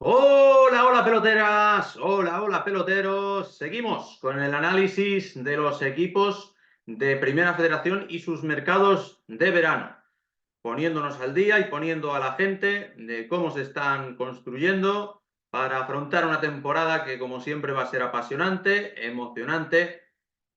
Hola, hola peloteras, hola, hola peloteros. Seguimos con el análisis de los equipos de Primera Federación y sus mercados de verano, poniéndonos al día y poniendo a la gente de cómo se están construyendo para afrontar una temporada que, como siempre, va a ser apasionante, emocionante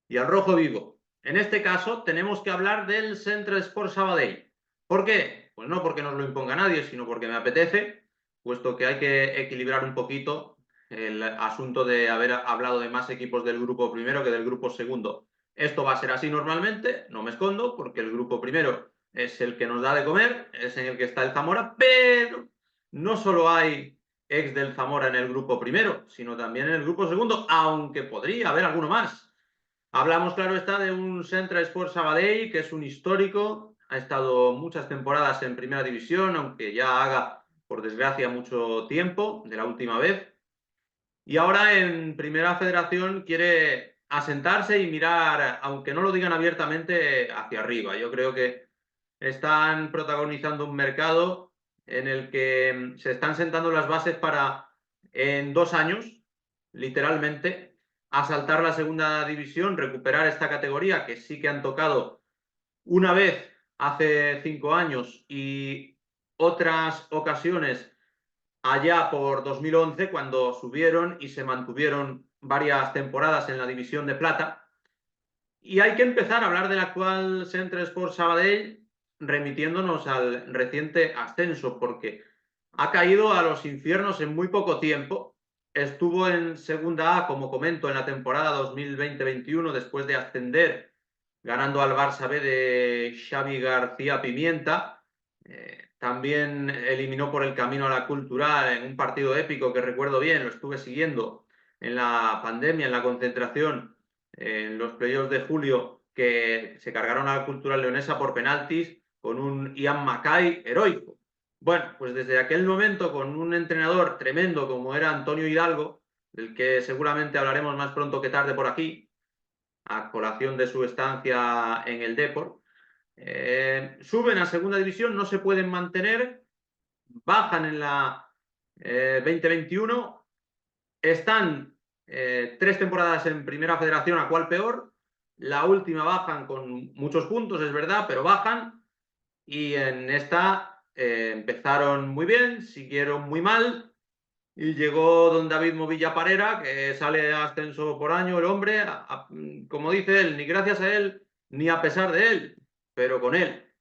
y al rojo vivo. En este caso, tenemos que hablar del Centre Sport Sabadell. ¿Por qué? Pues no porque nos lo imponga nadie, sino porque me apetece, puesto que hay que equilibrar un poquito el asunto de haber hablado de más equipos del grupo primero que del grupo segundo. Esto va a ser así normalmente, no me escondo, porque el grupo primero es el que nos da de comer, es en el que está el Zamora, pero no solo hay ex del Zamora en el grupo primero, sino también en el grupo segundo, aunque podría haber alguno más. Hablamos, claro está, de un Centre Sport Sabadell, que es un histórico, ha estado muchas temporadas en Primera División, aunque ya haga, por desgracia, mucho tiempo de la última vez. Y ahora en Primera Federación quiere asentarse y mirar, aunque no lo digan abiertamente, hacia arriba. Yo creo que están protagonizando un mercado en el que se están sentando las bases para, en 2 años, literalmente, asaltar la segunda división, recuperar esta categoría que sí que han tocado una vez hace 5 años y otras ocasiones allá por 2011, cuando subieron y se mantuvieron varias temporadas en la división de plata. Y hay que empezar a hablar del actual Centre Sport Sabadell remitiéndonos al reciente ascenso, porque ha caído a los infiernos en muy poco tiempo. Estuvo en segunda A, como comento, en la temporada 2020-21, después de ascender, ganando al Barça B de Xavi García Pimienta. También eliminó por el camino a la Cultural en un partido épico que recuerdo bien, lo estuve siguiendo en la pandemia, en la concentración, en los playoffs de julio, que se cargaron a la Cultural Leonesa por penaltis con un Ian Mackay heroico. Bueno, pues desde aquel momento, con un entrenador tremendo como era Antonio Hidalgo, del que seguramente hablaremos más pronto que tarde por aquí, a colación de su estancia en el Depor, suben a segunda división, no se pueden mantener, bajan en la 2021, están 3 temporadas en Primera Federación, a cual peor. La última bajan con muchos puntos, es verdad, pero bajan. Y en esta empezaron muy bien, siguieron muy mal. Y llegó don David Movilla Parera, que sale a ascenso por año el hombre, como dice él, ni gracias a él, ni a pesar de él, pero con él.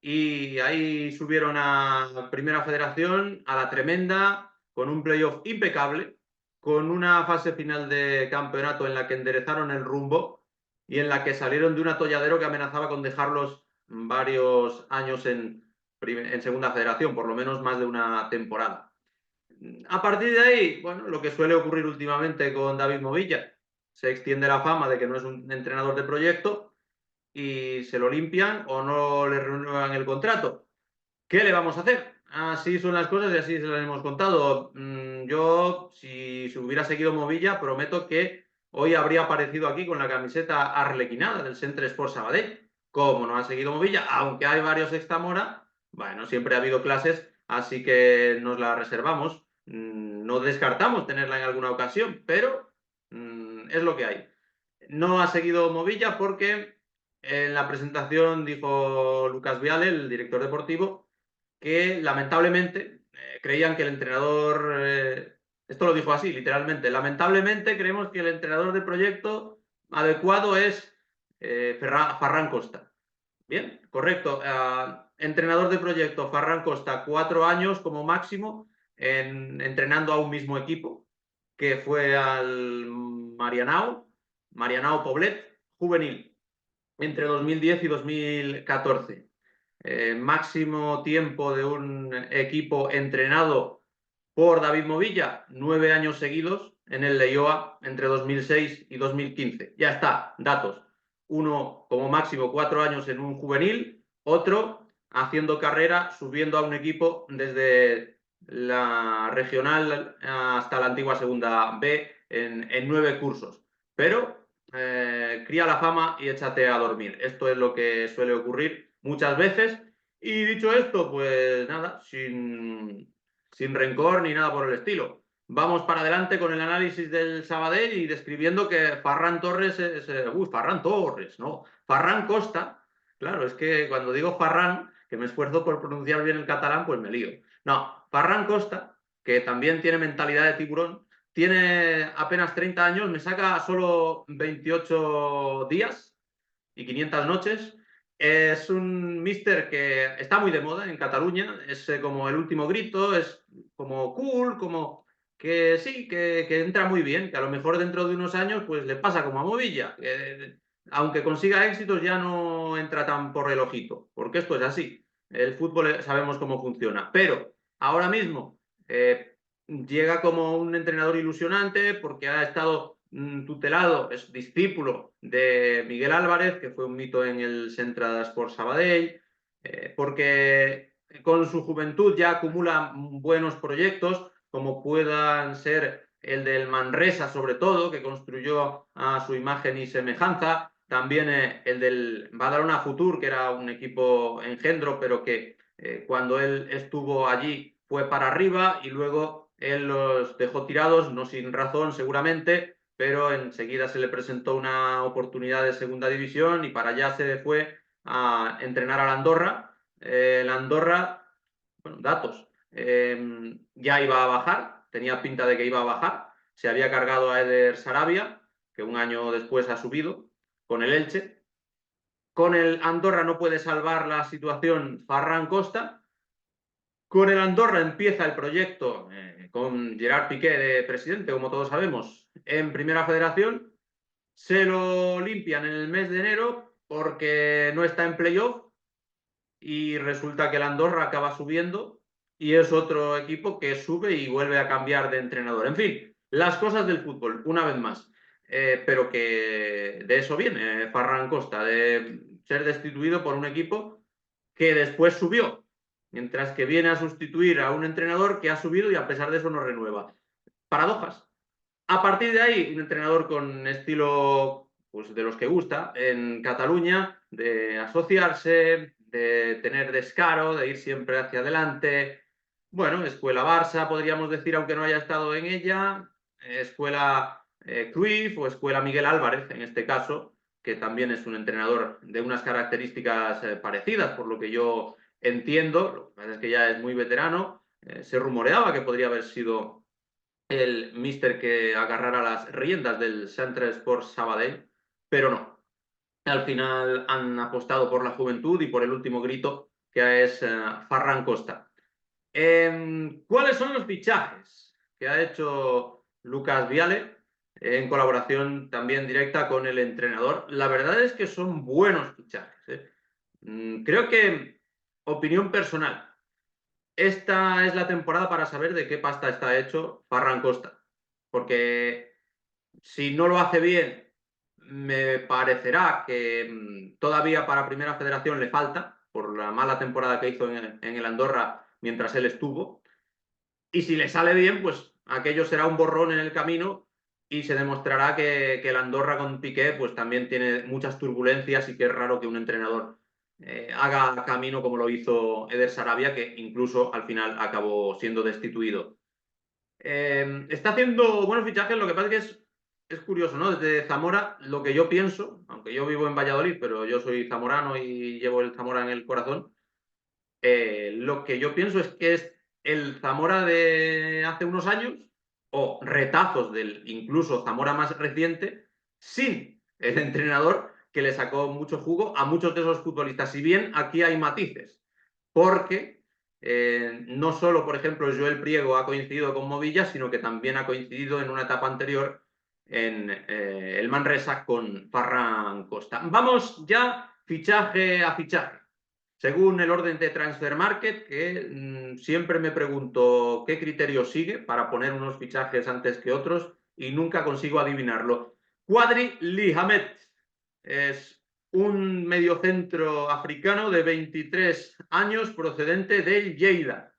Y ahí subieron a Primera Federación, a la tremenda, con un playoff impecable, con una fase final de campeonato en la que enderezaron el rumbo y en la que salieron de un atolladero que amenazaba con dejarlos varios años en Segunda Federación, por lo menos más de una temporada. A partir de ahí, bueno, lo que suele ocurrir últimamente con David Movilla, se extiende la fama de que no es un entrenador de proyecto y se lo limpian o no le renuevan el contrato. ¿Qué le vamos a hacer? Así son las cosas y así se las hemos contado. Yo, si se hubiera seguido Movilla, prometo que hoy habría aparecido aquí con la camiseta arlequinada del Centre Sport Sabadell. Como no ha seguido Movilla, aunque hay varios ex-Zamora, bueno, siempre ha habido clases, así que nos la reservamos. No descartamos tenerla en alguna ocasión, pero es lo que hay. No ha seguido Movilla porque en la presentación dijo Lucas Viale, el director deportivo, que lamentablemente creían que el entrenador, esto lo dijo así, literalmente, lamentablemente creemos que el entrenador de proyecto adecuado es Ferran Costa. Bien, correcto. Entrenador de proyecto, Ferran Costa, 4 años como máximo entrenando a un mismo equipo, que fue al Marianao Poblet, juvenil, entre 2010 y 2014. Máximo tiempo de un equipo entrenado por David Movilla, 9 años seguidos en el Leioa entre 2006 y 2015. Ya está, datos. Uno como máximo 4 años en un juvenil, otro haciendo carrera, subiendo a un equipo desde la regional hasta la antigua segunda B en 9 cursos. Pero cría la fama y échate a dormir. Esto es lo que suele ocurrir muchas veces. Y dicho esto, pues nada, sin rencor ni nada por el estilo. Vamos para adelante con el análisis del Sabadell y describiendo que Ferran Torres es... Ferran Torres, no. Ferran Costa. Claro, es que cuando digo Ferran, que me esfuerzo por pronunciar bien el catalán, pues me lío. No, Ferran Costa, que también tiene mentalidad de tiburón, tiene apenas 30 años, me saca solo 28 días y 500 noches. Es un míster que está muy de moda en Cataluña, es como el último grito, es como cool, como que sí, que entra muy bien, que a lo mejor dentro de unos años pues le pasa como a Movilla, que aunque consiga éxitos ya no entra tan por el ojito, porque esto es así. El fútbol sabemos cómo funciona, pero ahora mismo llega como un entrenador ilusionante porque ha estado tutelado, es discípulo de Miguel Álvarez, que fue un mito en el Centre Sports Sabadell, porque con su juventud ya acumula buenos proyectos, como puedan ser el del Manresa, sobre todo, que construyó a su imagen y semejanza, también el del Badalona Futur, que era un equipo engendro, pero que cuando él estuvo allí fue para arriba y luego él los dejó tirados, no sin razón seguramente, pero enseguida se le presentó una oportunidad de segunda división y para allá se fue a entrenar a la Andorra. La Andorra, bueno, datos, ya iba a bajar, tenía pinta de que iba a bajar, se había cargado a Eder Sarabia, que un año después ha subido, con el Elche. Con el Andorra no puede salvar la situación Ferran Costa. Con el Andorra empieza el proyecto con Gerard Piqué de presidente, como todos sabemos, en Primera Federación. Se lo limpian en el mes de enero porque no está en playoff y resulta que el Andorra acaba subiendo y es otro equipo que sube y vuelve a cambiar de entrenador. En fin, las cosas del fútbol, una vez más. Pero que de eso viene Ferran Costa, de ser destituido por un equipo que después subió, mientras que viene a sustituir a un entrenador que ha subido y a pesar de eso no renueva. Paradojas. A partir de ahí, un entrenador con estilo pues, de los que gusta en Cataluña, de asociarse, de tener descaro, de ir siempre hacia adelante. Bueno, escuela Barça, podríamos decir, aunque no haya estado en ella, escuela Cruyff o escuela Miguel Álvarez, en este caso, que también es un entrenador de unas características parecidas, por lo que yo entiendo. Lo que pasa es que ya es muy veterano. Se rumoreaba que podría haber sido el míster que agarrara las riendas del Centre Sports Sabadell, pero no. Al final han apostado por la juventud y por el último grito, que es Ferran Costa. ¿Cuáles son los fichajes que ha hecho Lucas Viale en colaboración también directa con el entrenador? La verdad es que son buenos fichajes. Creo que, opinión personal, esta es la temporada para saber de qué pasta está hecho Ferran Costa. Porque si no lo hace bien, me parecerá que todavía para Primera Federación le falta, por la mala temporada que hizo en el Andorra mientras él estuvo. Y si le sale bien, pues aquello será un borrón en el camino y se demostrará que el Andorra con Piqué pues también tiene muchas turbulencias y que es raro que un entrenador haga camino como lo hizo Eder Sarabia, que incluso al final acabó siendo destituido. Está haciendo buenos fichajes, lo que pasa es que es curioso, ¿no? Desde Zamora, lo que yo pienso, aunque yo vivo en Valladolid, pero yo soy zamorano y llevo el Zamora en el corazón, lo que yo pienso es que es el Zamora de hace unos años o retazos del incluso Zamora más reciente, sin el entrenador que le sacó mucho jugo a muchos de esos futbolistas. Si bien aquí hay matices, porque no solo, por ejemplo, Joel Priego ha coincidido con Movilla, sino que también ha coincidido en una etapa anterior en el Manresa con Ferran Costa. Vamos ya fichaje a fichaje. Según el orden de Transfer Market, que siempre me pregunto qué criterio sigue para poner unos fichajes antes que otros y nunca consigo adivinarlo. Quadri Lihamet es un mediocentro africano de 23 años procedente del Lleida.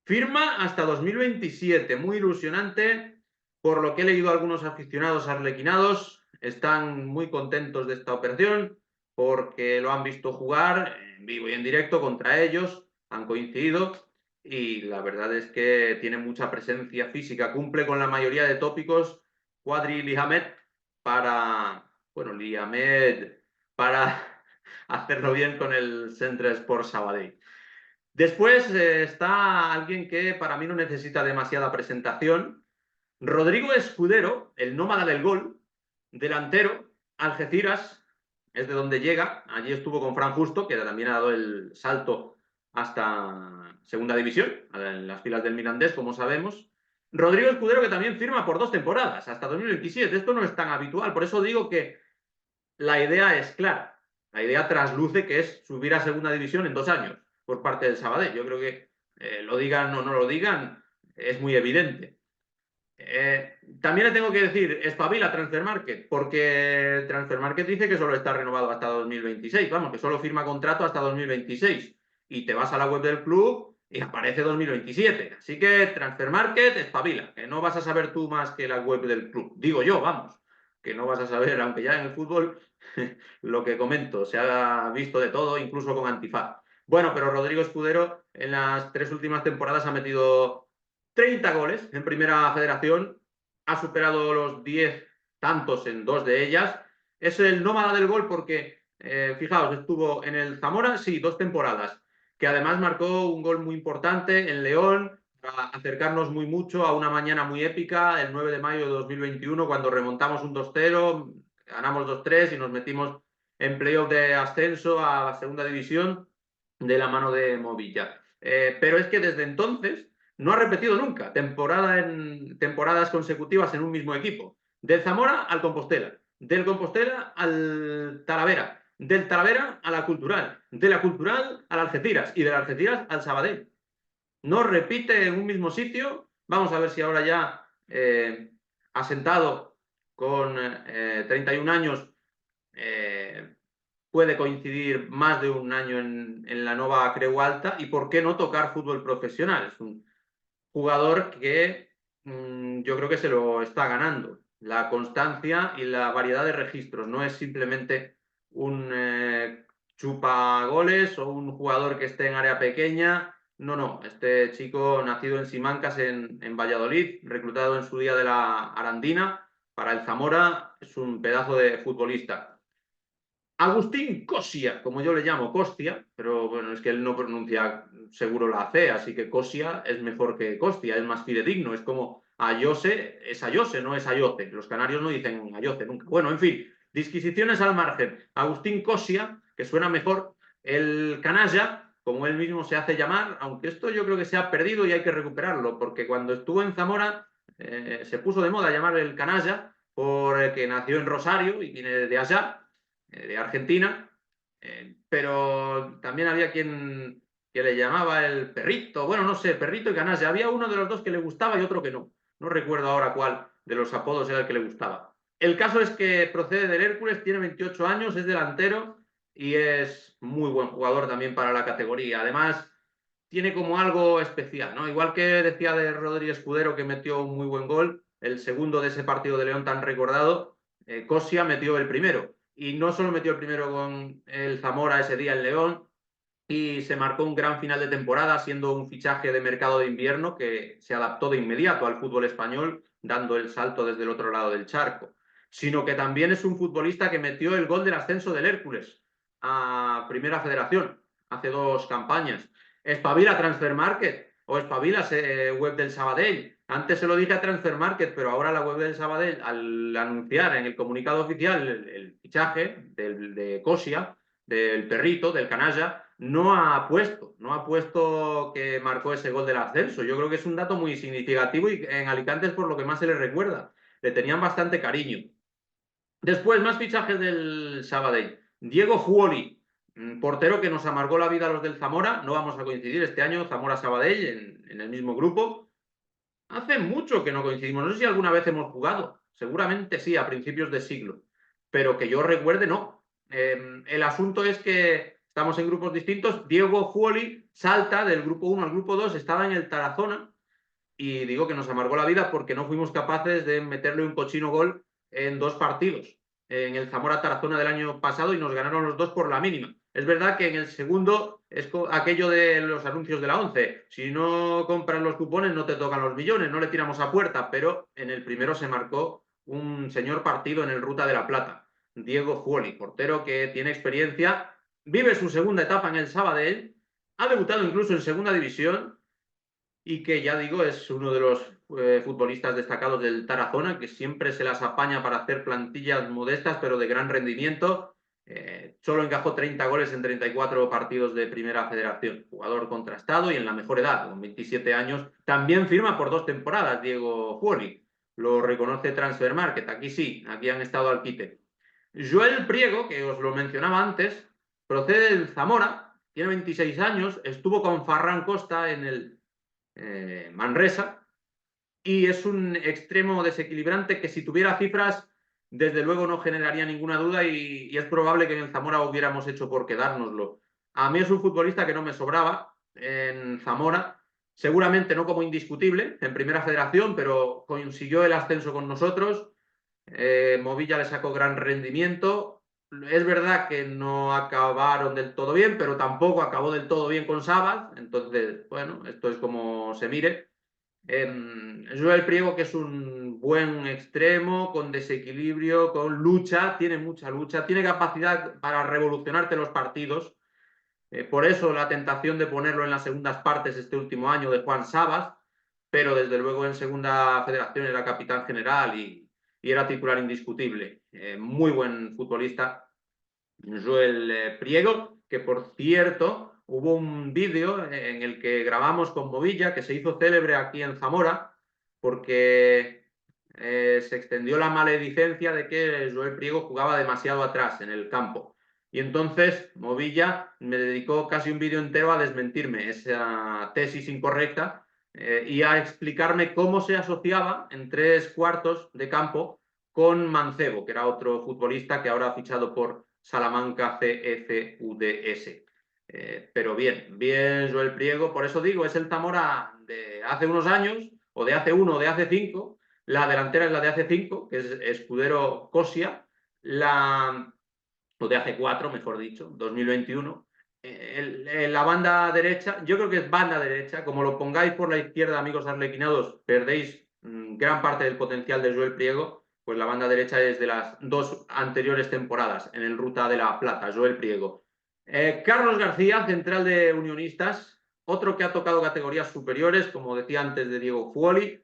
Firma hasta 2027, muy ilusionante. Por lo que he leído a algunos aficionados arlequinados, están muy contentos de esta operación porque lo han visto jugar en vivo y en directo contra ellos, han coincidido y la verdad es que tiene mucha presencia física, cumple con la mayoría de tópicos Quadri Lihamed bueno, Lihamed para hacerlo bien con el Centre Sport Sabadell. Después está alguien que para mí no necesita demasiada presentación, Rodrigo Escudero, el nómada del gol, delantero, Algeciras, es de donde llega. Allí estuvo con Fran Justo, que también ha dado el salto hasta segunda división, en las filas del Mirandés, como sabemos. Rodrigo Escudero, que también firma por 2 temporadas, hasta 2027. Esto no es tan habitual, por eso digo que la idea es clara. La idea trasluce que es subir a segunda división en 2 años por parte del Sabadell. Yo creo que lo digan o no lo digan, es muy evidente. También le tengo que decir, espabila Transfermarkt, porque Transfermarkt dice que solo está renovado hasta 2026, vamos, que solo firma contrato hasta 2026. Y te vas a la web del club y aparece 2027. Así que Transfermarkt, espabila, que no vas a saber tú más que la web del club. Digo yo, vamos, que no vas a saber, aunque ya en el fútbol, lo que comento, se ha visto de todo, incluso con Antifaz. Bueno, pero Rodrigo Escudero en las 3 últimas temporadas ha metido 30 goles en Primera Federación, ha superado los 10 tantos en 2 de ellas. Es el nómada del gol porque, fijaos, estuvo en el Zamora, sí, 2 temporadas, que además marcó un gol muy importante en León, para acercarnos muy mucho a una mañana muy épica, el 9 de mayo de 2021, cuando remontamos un 2-0, ganamos 2-3 y nos metimos en playoff de ascenso a la segunda división de la mano de Movilla. Pero es que desde entonces no ha repetido nunca temporadas consecutivas en un mismo equipo. Del Zamora al Compostela, del Compostela al Talavera, del Talavera a la Cultural, de la Cultural al Algeciras y del Algeciras al Sabadell. No repite en un mismo sitio. Vamos a ver si ahora ya asentado con 31 años puede coincidir más de un año en la nueva Creu Alta y por qué no tocar fútbol profesional. Es un jugador que yo creo que se lo está ganando. La constancia y la variedad de registros. No es simplemente un chupa goles o un jugador que esté en área pequeña. No, no. Este chico nacido en Simancas, en Valladolid, reclutado en su día de la Arandina para el Zamora, es un pedazo de futbolista. Agustín Cosia, como yo le llamo, Costia, pero bueno, es que él no pronuncia seguro la C, así que Cosia es mejor que Costia, es más fidedigno, es como Ayose, es Ayose, no es Ayoce. Los canarios no dicen Ayoce nunca. Bueno, en fin, disquisiciones al margen. Agustín Cosia, que suena mejor, el canalla, como él mismo se hace llamar, aunque esto yo creo que se ha perdido y hay que recuperarlo, porque cuando estuvo en Zamora se puso de moda llamar el canalla, porque nació en Rosario y viene de allá de Argentina, pero también había quien que le llamaba el perrito, bueno, no sé, perrito y canalla. Había uno de los dos que le gustaba y otro que no. No recuerdo ahora cuál de los apodos era el que le gustaba. El caso es que procede del Hércules, tiene 28 años, es delantero y es muy buen jugador también para la categoría. Además, tiene como algo especial, ¿no? Igual que decía de Rodríguez Escudero que metió un muy buen gol, el segundo de ese partido de León tan recordado, Cosia metió el primero y no solo metió el primero con el Zamora ese día en León, y se marcó un gran final de temporada, siendo un fichaje de mercado de invierno que se adaptó de inmediato al fútbol español, dando el salto desde el otro lado del charco, sino que también es un futbolista que metió el gol del ascenso del Hércules a Primera Federación hace 2 campañas. Espabila Transfermarkt o espabila web del Sabadell. Antes se lo dije a Transfermarkt, pero ahora la web del Sabadell, al anunciar en el comunicado oficial el fichaje de Cosia, del perrito, del canalla, no ha puesto que marcó ese gol del ascenso. Yo creo que es un dato muy significativo y en Alicante es por lo que más se le recuerda. Le tenían bastante cariño. Después, más fichajes del Sabadell. Diego Fuoli, portero que nos amargó la vida a los del Zamora. No vamos a coincidir este año, Zamora-Sabadell, en el mismo grupo. Hace mucho que no coincidimos. No sé si alguna vez hemos jugado. Seguramente sí, a principios de siglo. Pero que yo recuerde, no. El asunto es que estamos en grupos distintos. Diego Fuoli salta del grupo 1 al grupo 2, estaba en el Tarazona y digo que nos amargó la vida porque no fuimos capaces de meterle un cochino gol en 2 partidos. En el Zamora Tarazona del año pasado y nos ganaron los 2 por la mínima. Es verdad que en el segundo Es aquello de los anuncios de la ONCE. Si no compras los cupones, no te tocan los millones, no le tiramos a puerta. Pero en el primero se marcó un señor partido en el Ruta de la Plata, Diego Fuoli, portero que tiene experiencia, vive su segunda etapa en el Sabadell, ha debutado incluso en segunda división y que, ya digo, es uno de los futbolistas destacados del Tarazona, que siempre se las apaña para hacer plantillas modestas, pero de gran rendimiento. Solo encajó 30 goles en 34 partidos de Primera Federación. Jugador contrastado y en la mejor edad, con 27 años. También firma por 2 temporadas Diego Fuoli. Lo reconoce Transfermarkt. Aquí sí, aquí han estado al quite. Joel Priego, que os lo mencionaba antes, procede del Zamora, tiene 26 años, estuvo con Ferran Costa en el Manresa, y es un extremo desequilibrante que, si tuviera cifras, desde luego no generaría ninguna duda, y es probable que en el Zamora hubiéramos hecho por quedárnoslo. A mí es un futbolista que no me sobraba en Zamora, seguramente no como indiscutible en Primera Federación, pero consiguió el ascenso con nosotros. Movilla le sacó gran rendimiento. Es verdad que no acabaron del todo bien, pero tampoco acabó del todo bien con Sabas. Entonces, bueno, esto es como se mire. Joel Priego, que es un buen extremo, con desequilibrio, con lucha, tiene mucha lucha, tiene capacidad para revolucionarte los partidos. Por eso la tentación de ponerlo en las segundas partes este último año de Juan Sabas, pero desde luego en Segunda Federación era capitán general y era titular indiscutible. Muy buen futbolista, Joel Priego, que por cierto hubo un vídeo en el que grabamos con Movilla, que se hizo célebre aquí en Zamora, porque se extendió la maledicencia de que Joel Priego jugaba demasiado atrás en el campo. Y entonces Movilla me dedicó casi un vídeo entero a desmentirme esa tesis incorrecta y a explicarme cómo se asociaba en 3/4 de campo con Mancebo, que era otro futbolista que ahora ha fichado por Salamanca CFUDS. Pero bien, bien Joel Priego, por eso digo, es el Zamora de hace unos años, o de hace 1 o de hace 5. La delantera es la de hace 5, que es Escudero Cosia, o de hace 4, mejor dicho, 2021. La banda derecha, yo creo que es banda derecha, como lo pongáis por la izquierda, amigos arlequinados, perdéis gran parte del potencial de Joel Priego. Pues la banda derecha es de las 2 anteriores temporadas en el Ruta de la Plata, Joel Priego. Carlos García, central de Unionistas, otro que ha tocado categorías superiores, como decía antes de Diego Fuoli.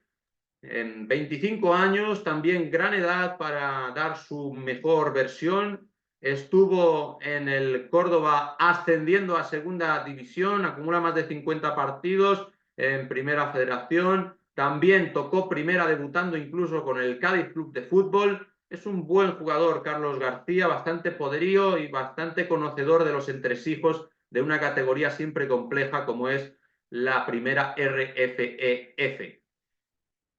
En 25 años, también gran edad para dar su mejor versión. Estuvo en el Córdoba ascendiendo a segunda división, acumula más de 50 partidos en Primera Federación. También tocó primera debutando incluso con el Cádiz Club de Fútbol. Es un buen jugador, Carlos García, bastante poderío y bastante conocedor de los entresijos de una categoría siempre compleja como es la Primera RFEF.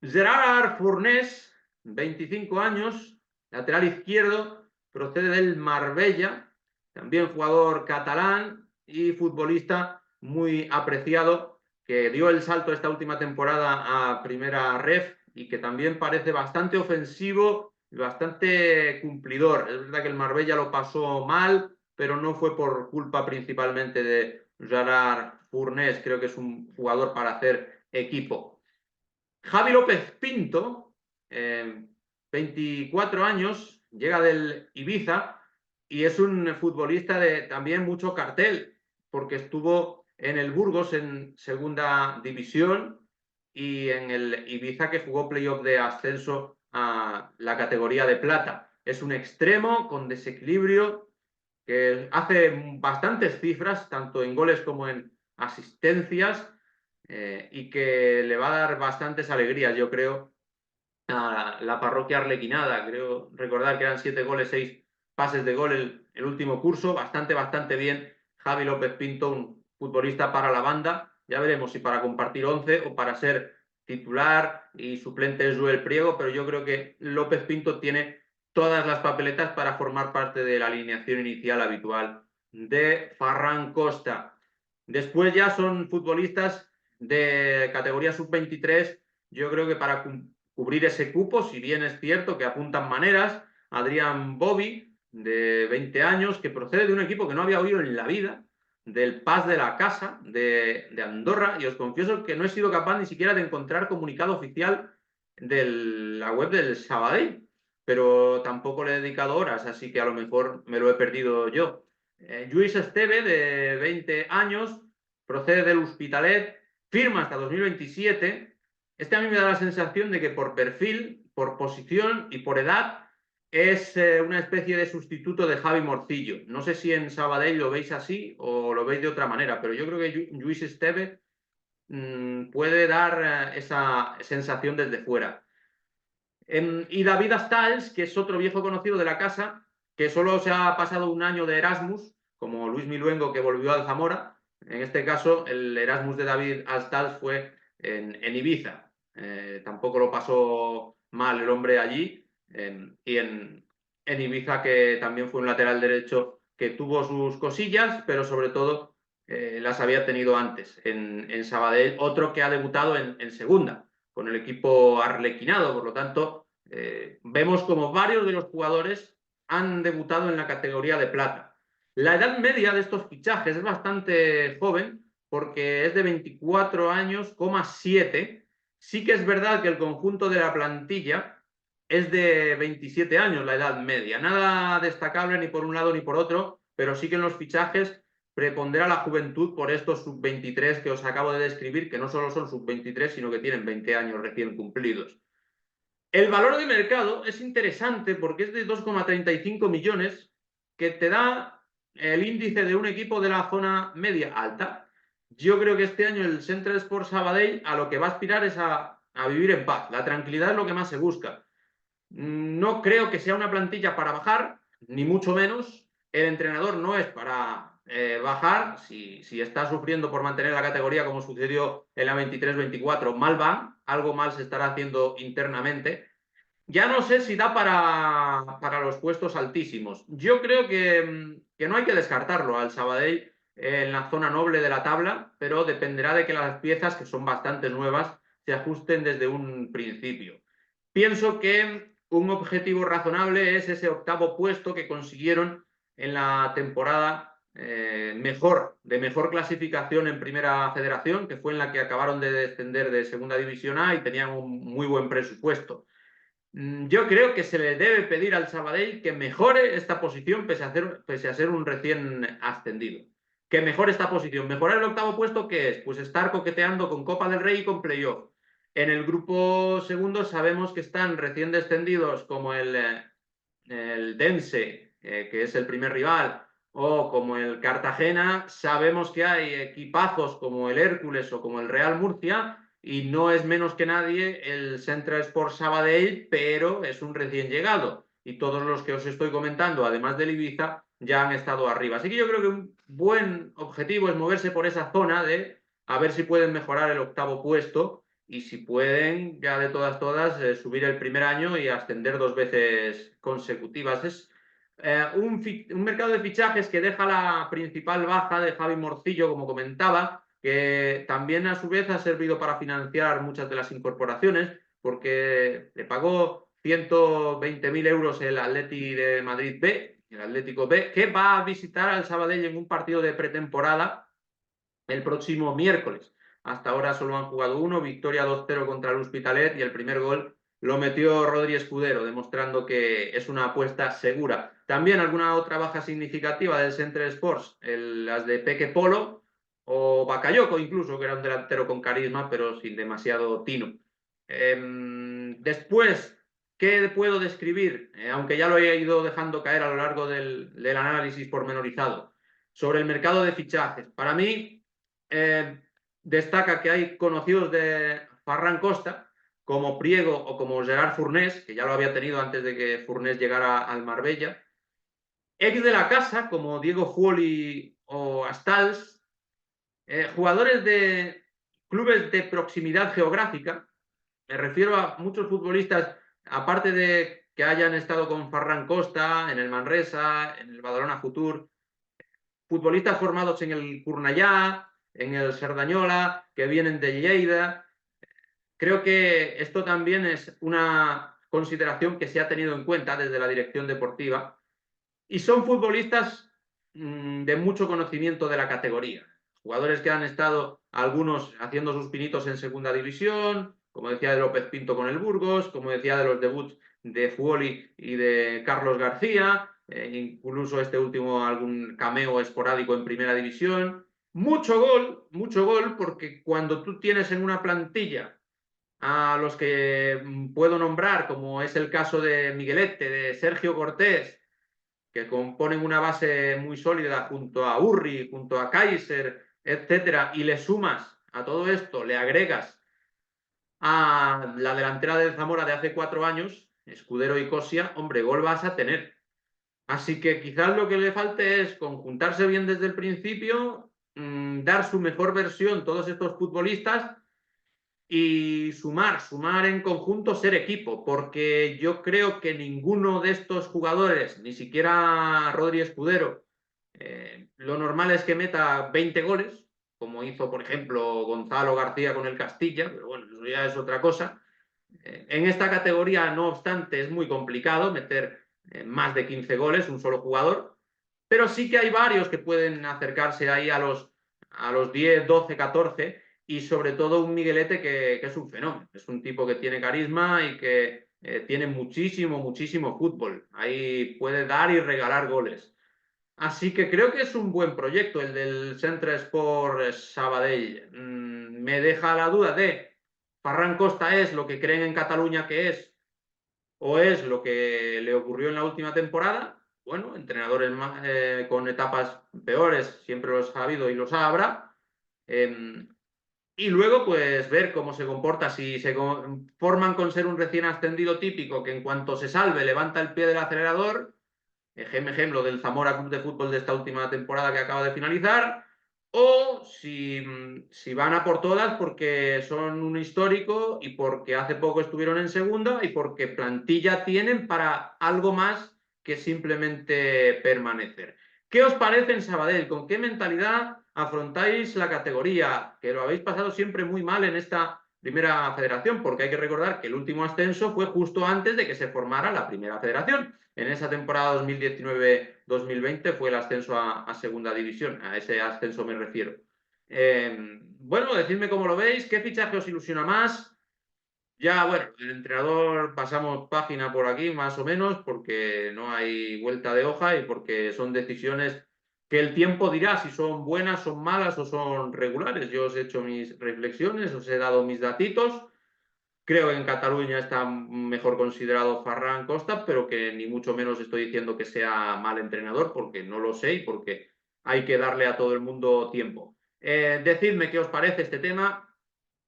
Gerard Fournes, 25 años, lateral izquierdo, procede del Marbella, también jugador catalán y futbolista muy apreciado, que dio el salto esta última temporada a Primera Ref y que también parece bastante ofensivo y bastante cumplidor. Es verdad que el Marbella lo pasó mal, pero no fue por culpa principalmente de Gerard Fournes. Creo que es un jugador para hacer equipo. Javi López Pinto, 24 años, llega del Ibiza y es un futbolista de también mucho cartel, porque estuvo en el Burgos en segunda división y en el Ibiza, que jugó playoff de ascenso a la categoría de plata. Es un extremo con desequilibrio que hace bastantes cifras, tanto en goles como en asistencias, y que le va a dar bastantes alegrías, yo creo, a la parroquia arlequinada. Creo recordar que eran 7 goles, 6 pases de gol el último curso. Bastante bien. Javi López Pinto, un futbolista para la banda. Ya veremos si para compartir 11 o para ser titular y suplente es Joel Priego, pero yo creo que López Pinto tiene todas las papeletas para formar parte de la alineación inicial habitual de Ferran Costa. Después ya son futbolistas de categoría sub-23, yo creo que para cubrir ese cupo, si bien es cierto que apuntan maneras. Adrián Bobby, de 20 años, que procede de un equipo que no había oído en la vida, del Pas de la Casa de Andorra, y os confieso que no he sido capaz ni siquiera de encontrar comunicado oficial de la web del Sabadell, pero tampoco le he dedicado horas, así que a lo mejor me lo he perdido yo. Lluís Esteve, de 20 años, procede del Hospitalet, firma hasta 2027. Este a mí me da la sensación de que por perfil, por posición y por edad es una especie de sustituto de Javi Morcillo. No sé si en Sabadell lo veis así o lo veis de otra manera, pero yo creo que Lluís Esteve puede dar esa sensación desde fuera. Y David Astals, que es otro viejo conocido de la casa, que solo se ha pasado un año de Erasmus, como Luis Miluengo, que volvió al Zamora. En este caso, el Erasmus de David Astals fue en Ibiza. Tampoco lo pasó mal el hombre allí. Y en Ibiza, que también fue un lateral derecho que tuvo sus cosillas, pero sobre todo las había tenido antes en Sabadell. Otro que ha debutado en segunda con el equipo arlequinado. Por lo tanto, vemos como varios de los jugadores han debutado en la categoría de plata. La edad media de estos fichajes es bastante joven, porque es de 24 años, 7. Sí que es verdad que el conjunto de la plantilla es de 27 años, la edad media. Nada destacable ni por un lado ni por otro, pero sí que en los fichajes prepondera la juventud por estos sub-23 que os acabo de describir, que no solo son sub-23, sino que tienen 20 años recién cumplidos. El valor de mercado es interesante porque es de 2,35 millones, que te da el índice de un equipo de la zona media alta. Yo creo que este año el Central Sports Sabadell a lo que va a aspirar es a vivir en paz. La tranquilidad es lo que más se busca. No creo que sea una plantilla para bajar, ni mucho menos. El entrenador no es para bajar. Si está sufriendo por mantener la categoría, como sucedió en la 23-24, mal van. Algo mal se estará haciendo internamente. Ya no sé si da para los puestos altísimos. Yo creo que no hay que descartarlo al Sabadell en la zona noble de la tabla, pero dependerá de que las piezas, que son bastante nuevas, se ajusten desde un principio. Pienso que un objetivo razonable es ese octavo puesto que consiguieron en la temporada de mejor clasificación en Primera Federación, que fue en la que acabaron de descender de Segunda División A y tenían un muy buen presupuesto. Yo creo que se le debe pedir al Sabadell que mejore esta posición pese a ser un recién ascendido. Que mejore esta posición. Mejorar el octavo puesto, ¿qué es? Pues estar coqueteando con Copa del Rey y con playoff. En el grupo segundo sabemos que están recién descendidos como el Dense, que es el primer rival, o como el Cartagena. Sabemos que hay equipazos como el Hércules o como el Real Murcia, y no es menos que nadie el Central Sports Sabadell, pero es un recién llegado. Y todos los que os estoy comentando, además del Ibiza, ya han estado arriba. Así que yo creo que un buen objetivo es moverse por esa zona de a ver si pueden mejorar el octavo puesto y si pueden, ya de todas, subir el primer año y ascender 2 veces consecutivas. Es un mercado de fichajes que deja la principal baja de Javi Morcillo, como comentaba, que también a su vez ha servido para financiar muchas de las incorporaciones, porque le pagó 120.000 euros el Atleti de Madrid B, el Atlético B, que va a visitar al Sabadell en un partido de pretemporada el próximo miércoles. Hasta ahora solo han jugado uno, victoria 2-0 contra el Hospitalet, y el primer gol lo metió Rodri Escudero, demostrando que es una apuesta segura. También alguna otra baja significativa del Central Sports, las de Peque Polo o Bakayoko incluso, que era un delantero con carisma, pero sin demasiado tino. Después, ¿qué puedo describir? Aunque ya lo he ido dejando caer a lo largo del análisis pormenorizado. Sobre el mercado de fichajes. Para mí, destaca que hay conocidos de Ferran Costa, como Priego o como Gerard Fournes, que ya lo había tenido antes de que Fournes llegara al Marbella. Ex de la casa, como Diego Juoli o Astals. Jugadores de clubes de proximidad geográfica. Me refiero a muchos futbolistas, aparte de que hayan estado con Ferran Costa, en el Manresa, en el Badalona Futur, futbolistas formados en el Cornellà, en el Cerdanyola, que vienen de Lleida. Creo que esto también es una consideración que se ha tenido en cuenta desde la dirección deportiva. Y son futbolistas de mucho conocimiento de la categoría. Jugadores que han estado algunos haciendo sus pinitos en segunda división, como decía de López Pinto con el Burgos, como decía de los debuts de Fuoli y de Carlos García, incluso este último algún cameo esporádico en primera división. Mucho gol, porque cuando tú tienes en una plantilla a los que puedo nombrar, como es el caso de Miguelete, de Sergio Cortés, que componen una base muy sólida junto a Urri, junto a Kaiser, etcétera, y le sumas a todo esto, le agregas a la delantera del Zamora de hace 4 años, Escudero y Cosia, hombre, gol vas a tener. Así que quizás lo que le falte es conjuntarse bien desde el principio, dar su mejor versión todos estos futbolistas y sumar en conjunto, ser equipo, porque yo creo que ninguno de estos jugadores, ni siquiera Rodri Escudero, lo normal es que meta 20 goles, como hizo, por ejemplo, Gonzalo García con el Castilla, pero bueno, eso ya es otra cosa. En esta categoría, no obstante, es muy complicado meter más de 15 goles un solo jugador, pero sí que hay varios que pueden acercarse ahí a los 10, 12, 14 y sobre todo un Miguelete que es un fenómeno, es un tipo que tiene carisma y que tiene muchísimo fútbol, ahí puede dar y regalar goles. Así que creo que es un buen proyecto el del Centre Sport Sabadell. Me deja la duda de Ferran Costa es lo que creen en Cataluña que es o es lo que le ocurrió en la última temporada. Bueno, entrenadores con etapas peores siempre los ha habido y los habrá. Y luego, pues, ver cómo se comporta, si se conforman con ser un recién ascendido típico que en cuanto se salve levanta el pie del acelerador, ejemplo del Zamora Club de Fútbol de esta última temporada que acaba de finalizar, o si van a por todas porque son un histórico y porque hace poco estuvieron en segunda y porque plantilla tienen para algo más que simplemente permanecer. ¿Qué os parece en Sabadell? ¿Con qué mentalidad afrontáis la categoría? Que lo habéis pasado siempre muy mal en esta primera federación, porque hay que recordar que el último ascenso fue justo antes de que se formara la primera federación. En esa temporada 2019-2020 fue el ascenso a segunda división, a ese ascenso me refiero. Bueno, decidme cómo lo veis, qué fichaje os ilusiona más. Ya, bueno, el entrenador pasamos página por aquí, más o menos, porque no hay vuelta de hoja y porque son decisiones que el tiempo dirá si son buenas, son malas o son regulares. Yo os he hecho mis reflexiones, os he dado mis datitos. Creo que en Cataluña está mejor considerado Ferran Costa, pero que ni mucho menos estoy diciendo que sea mal entrenador, porque no lo sé y porque hay que darle a todo el mundo tiempo. Decidme qué os parece este tema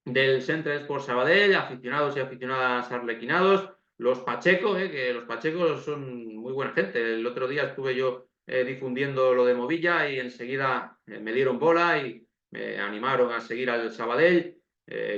del Centre Sport Sabadell, aficionados y aficionadas arlequinados, los Pacheco, que los Pachecos son muy buena gente. El otro día estuve yo difundiendo lo de Movilla y enseguida me dieron bola y me animaron a seguir al Sabadell.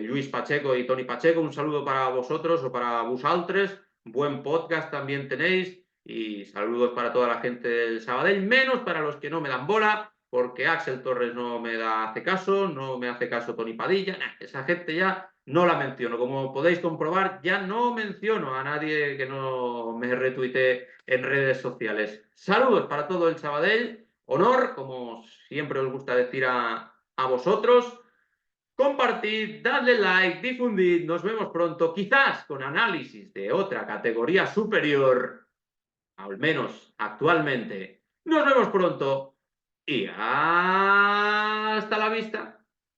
Luis Pacheco y Tony Pacheco, un saludo para vosotros o para vosaltres. Buen podcast también tenéis y saludos para toda la gente del Sabadell, menos para los que no me dan bola, porque Axel Torres no me hace caso, no me hace caso Tony Padilla, esa gente ya no la menciono. Como podéis comprobar, ya no menciono a nadie que no me retuite en redes sociales. Saludos para todo el Sabadell, honor, como siempre os gusta decir a vosotros. Compartid, dadle like, difundid, nos vemos pronto, quizás con análisis de otra categoría superior, al menos actualmente. Nos vemos pronto y hasta la vista.